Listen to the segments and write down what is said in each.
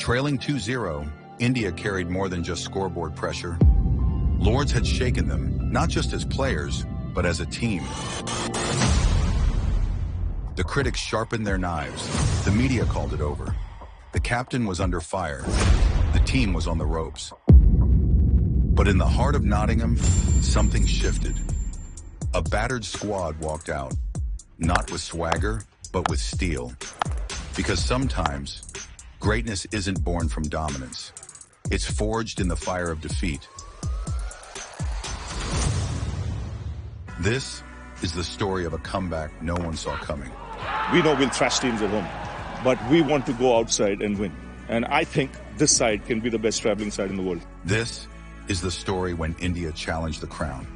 Trailing 2-0, India carried more than just scoreboard pressure. Lords had shaken them, not just as players, but as a team. The critics sharpened their knives. The media called it over. The captain was under fire. The team was on the ropes. But in the heart of Nottingham, something shifted. A battered squad walked out, not with swagger, but with steel. Because sometimes, greatness isn't born from dominance. It's forged in the fire of defeat. This is the story of a comeback no one saw coming. We know we'll thrash teams at home, but we want to go outside and win. And I think this side can be the best traveling side in the world. This is the story when India challenged the crown.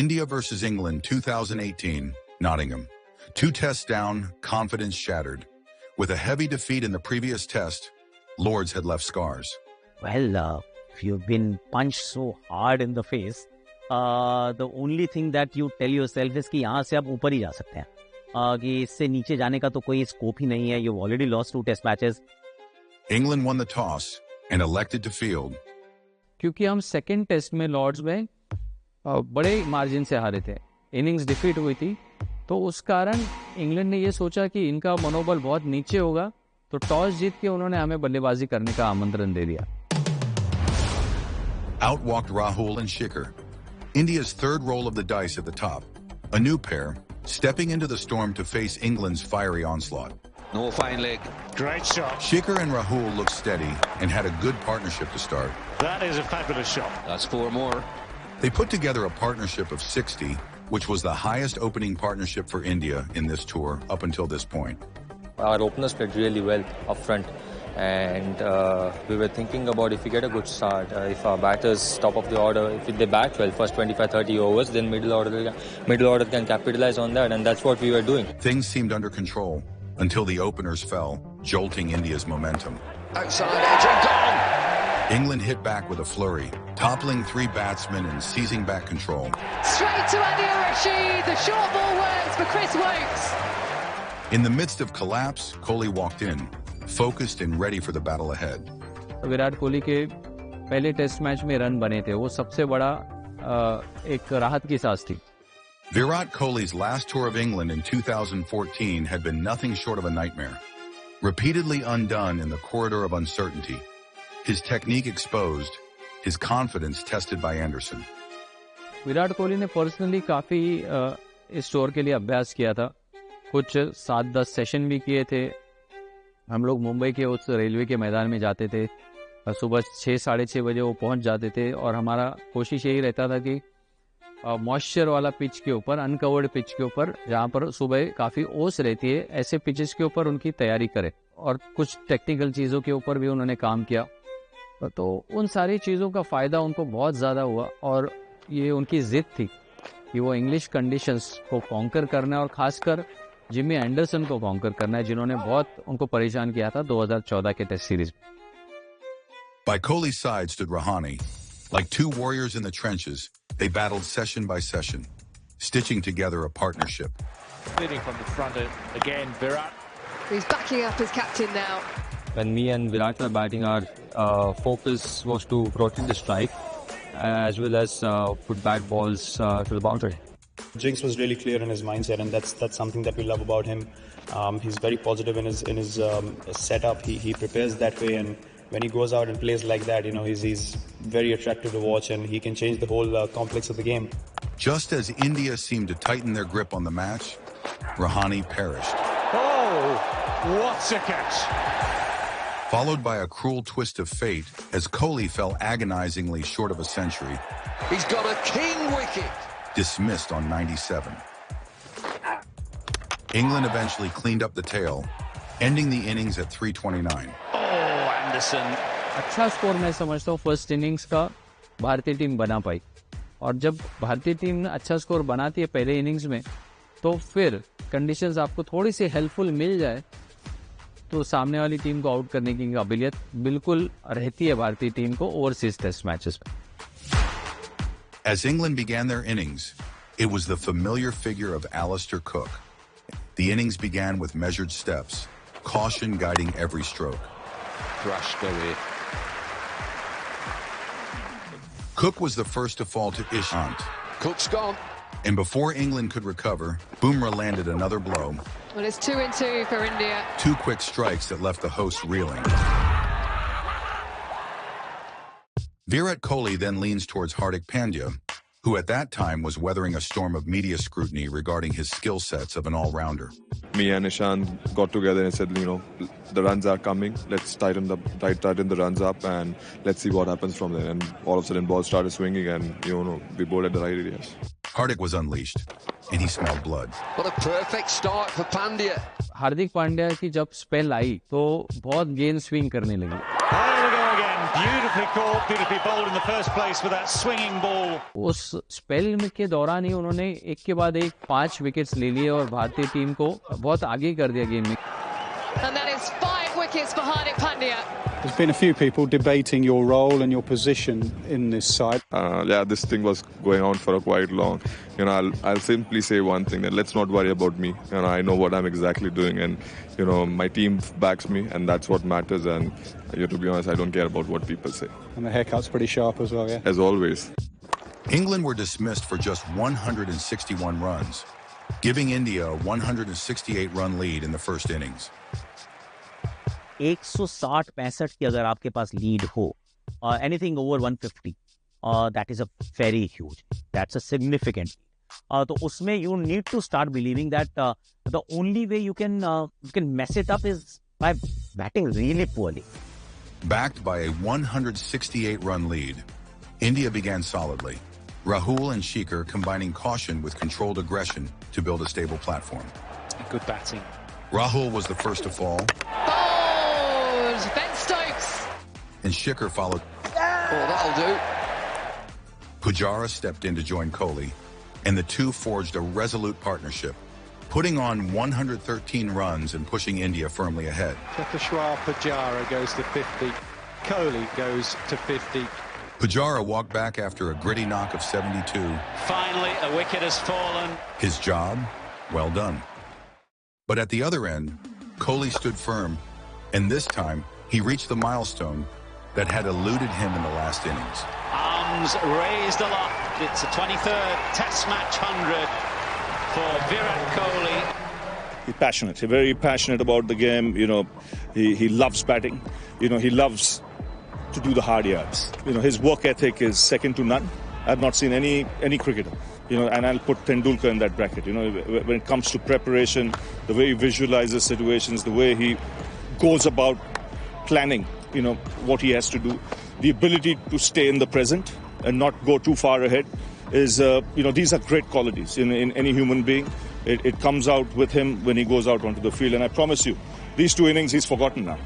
India versus England 2018, Nottingham. 2 tests down, confidence shattered. With a heavy defeat in the previous test, Lords had left scars. Well, if you've been punched so hard in the face, the only thing that you tell yourself is कि यहाँ से आप ऊपर ही जा सकते हैं. कि इससे नीचे जाने का तो कोई स्कोप ही नहीं है. You've already lost 2 test matches. England won the toss and elected to field. क्योंकि हम सेकेंड टेस्ट में लॉर्ड्स में बड़े मार्जिन से हारे थे, इनिंग्स डिफीट हुई थी, तो उस कारण इंग्लैंड ने ये सोचा कि इनका मनोबल बहुत नीचे होगा, तो टॉस जीत के उन्होंने हमें बल्लेबाजी करने का आमंत्रण दे दिया. Out walked Rahul and Shikhar. India's third roll of the dice at the top. A new pair, stepping into the storm to face England's fiery onslaught. No fine leg. Great shot. Shikhar and Rahul looked steady and had a good partnership to start. That is a fabulous shot. That's 4 more. They put together a partnership of 60, which was the highest opening partnership for India in this tour up until this point. Our openers played really well up front, and we were thinking about if we get a good start, if our batters top of the order, if they bat well first 25-30 overs, then middle order can capitalize on that, and that's what we were doing. Things seemed under control until the openers fell, jolting India's momentum. Outside edge and gone. England hit back with a flurry, toppling 3 batsmen and seizing back control. Straight to Adil Rashid. The short ball works for Chris Wokes. In the midst of collapse, Kohli walked in, focused and ready for the battle ahead. Virat Kohli के पहले test match में run बने थे, वो सबसे बड़ा एक राहत की सांस थी. Virat Kohli's last tour of England in 2014 had been nothing short of a nightmare. Repeatedly undone in the corridor of uncertainty, his technique exposed, his confidence tested by Anderson. Virat Kohli ने पर्सनली काफ़ी इस टूर के लिए अभ्यास किया था, कुछ 7-10 session भी किए थे. हम लोग मुंबई के उस रेलवे के मैदान में जाते थे, सुबह 6-6:30 बजे वो पहुंच जाते थे, और हमारा कोशिश यही रहता था कि मॉइस्चर वाला पिच के ऊपर, अनकवर्ड पिच के ऊपर, जहाँ पर सुबह काफ़ी ओस रहती है, ऐसे पिचेस के ऊपर उनकी तैयारी करें. और कुछ टेक्निकल चीज़ों के ऊपर भी उन्होंने काम किया, तो उन सारी चीज़ों का फ़ायदा उनको बहुत ज़्यादा हुआ. और ये उनकी ज़िद थी कि वो इंग्लिश कंडीशंस को कॉन्कर करना है, और ख़ासकर जिमी एंडरसन को कॉन्कर करना है, जिन्होंने बहुत उनको परेशान किया था 2014 के टेस्ट सीरीज में. By Kohli's side stood Rahane. Like 2 warriors in the trenches, they battled session by session, stitching together a partnership. Leading from the front again, Virat. He's backing up his captain now. When me and Virat were batting, our focus was to protect the strike as well as put back balls to the boundary. Jinx was really clear in his mindset, and that's something that we love about him. He's very positive in his setup. He prepares that way, and when he goes out and plays like that, you know, he's very attractive to watch, and he can change the whole complex of the game. Just as India seemed to tighten their grip on the match, Rahane perished. Oh, what a catch! Followed by a cruel twist of fate as Kohli fell agonizingly short of a century. He's got a king wicket. Dismissed on 97. England eventually cleaned up the tail, ending the innings at 329. Oh, Anderson. अच्छा score मैं समझता हूँ first innings का भारतीय team बना पाई, और जब भारतीय टीम अच्छा स्कोर बनाती है पहले इनिंग्स में, तो फिर कंडीशंस आपको थोड़ी सी हेल्पफुल मिल जाए तो सामने वाली टीम को आउट करने की काबिलियत बिल्कुल रहती है भारतीय टीम को ओवरसीज टेस्ट मैचेस में. As England began their innings, It was the familiar figure of Alistair Cook. The innings began with measured steps, caution guiding every stroke. Thrashed away. Cook was the first to fall to Ishant. Cook's gone. And before England could recover, Bumrah landed another blow. Well, it's 2-2 for India. Two quick strikes that left the hosts reeling. Virat Kohli then leans towards Hardik Pandya, who at that time was weathering a storm of media scrutiny regarding his skill sets of an all-rounder. Me and Ishant got together and said, the runs are coming. Let's tighten the runs up and let's see what happens from there. And all of a sudden, ball started swinging and, we bowled at the right areas. Hardik was unleashed, and he smelled blood. What a perfect start for Pandya. Hardik Pandya की जब spell आई तो बहुत गेंद swing करने लगी. There we go again. Beautifully caught, beautifully bowled in the first place with that swinging ball. उस spell में के दौरान ही उन्होंने एक के बाद एक 5 विकेट्स ले लिए और भारतीय टीम को बहुत आगे कर दिया गेम में. And that is 5 wickets for Hardik Pandya. There's been a few people debating your role and your position in this side. This thing was going on for quite long. I'll simply say one thing, that let's not worry about me. I know what I'm exactly doing, and my team backs me, and that's what matters. And to be honest, I don't care about what people say. And the haircut's pretty sharp as well, yeah. As always. England were dismissed for just 161 runs, giving India a 168-run lead in the first innings. 160-65 की अगर आपके पास lead हो, anything over 150, that is a very huge, that's a significant. तो उसमें you need to start believing that the only way you can mess it up is by batting really poorly. Backed by a 168-run lead, India began solidly. Rahul and Shikhar combining caution with controlled aggression to build a stable platform. Good batting. Rahul was the first to fall. Ben Stokes. And Shikhar followed. Oh, that'll do. Pujara stepped in to join Kohli, and the two forged a resolute partnership, putting on 113 runs and pushing India firmly ahead. Cheteshwar Pujara goes to 50. Kohli goes to 50. Pujara walked back after a gritty knock of 72. Finally, a wicket has fallen. His job, well done. But at the other end, Kohli stood firm, and this time, he reached the milestone that had eluded him in the last innings. Arms raised aloft. It's a 23rd Test match 100 for Virat Kohli. He's passionate. He's very passionate about the game. He loves batting. He loves to do the hard yards. His work ethic is second to none. I've not seen any cricketer. And I'll put Tendulkar in that bracket. When it comes to preparation, the way he visualizes situations, the way he goes about planning, what he has to do, the ability to stay in the present and not go too far ahead is, these are great qualities in any human being. It comes out with him when he goes out onto the field. And I promise you, these 2 innings he's forgotten now.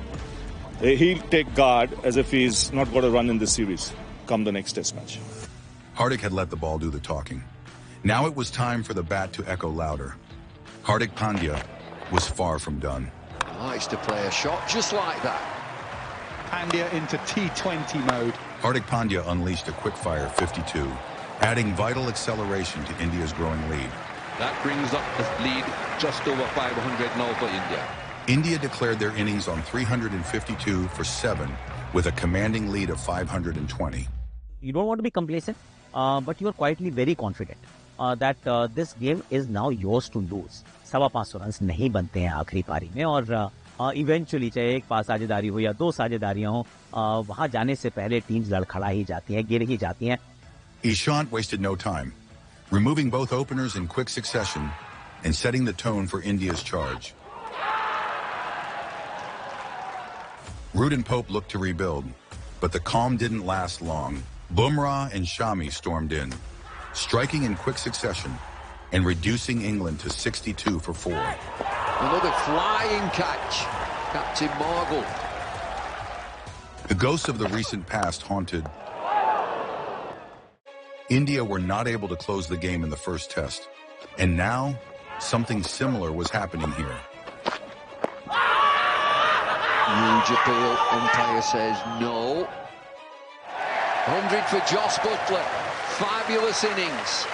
He'll take guard as if he's not got a run in this series come the next test match. Hardik had let the ball do the talking. Now it was time for the bat to echo louder. Hardik Pandya was far from done. Likes to play a shot just like that. Pandya into T20 mode. Hardik Pandya unleashed a quick-fire 52, adding vital acceleration to India's growing lead. That brings up the lead just over 500 now for India. India declared their innings on 352 for 7 with a commanding lead of 520. You don't want to be complacent, but you are quietly very confident that this game is now yours to lose. 550 run नहीं बनते हैं आखिरी पारी में और eventually चाहे एक पास साझेदारी हो या 2 साझेदारियां हो, वहां जाने से पहले टीम्स लड़खड़ा ही जाती हैं, गिर ही जाती हैं. Ishant wasted no time, removing both openers in quick succession and setting the tone for India's charge. Root and Pope looked to rebuild, but the calm didn't last long. Bumrah and Shami stormed in, striking in quick succession and reducing England to 62 for 4. Another flying catch, Captain Margle. The ghosts of the recent past haunted. India were not able to close the game in the first test, and now something similar was happening here. Huge appeal, umpire says no. 100 for Jos Buttler, fabulous innings.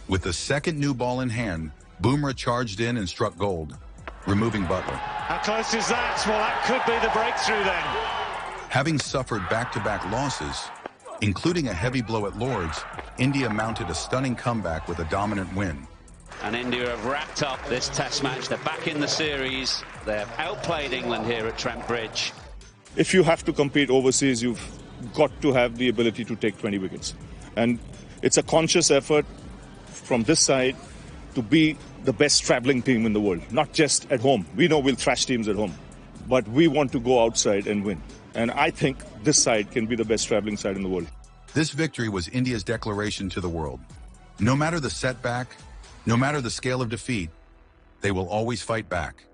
With the second new ball in hand, Bumrah charged in and struck gold, removing Butler. How close is that? Well, that could be the breakthrough then. Having suffered back-to-back losses, including a heavy blow at Lord's, India mounted a stunning comeback with a dominant win. And India have wrapped up this test match. They're back in the series. They've outplayed England here at Trent Bridge. If you have to compete overseas, you've got to have the ability to take 20 wickets. And it's a conscious effort from this side to be the best traveling team in the world, not just at home. We know we'll thrash teams at home, but we want to go outside and win. And I think this side can be the best traveling side in the world. This victory was India's declaration to the world. No matter the setback, no matter the scale of defeat, they will always fight back.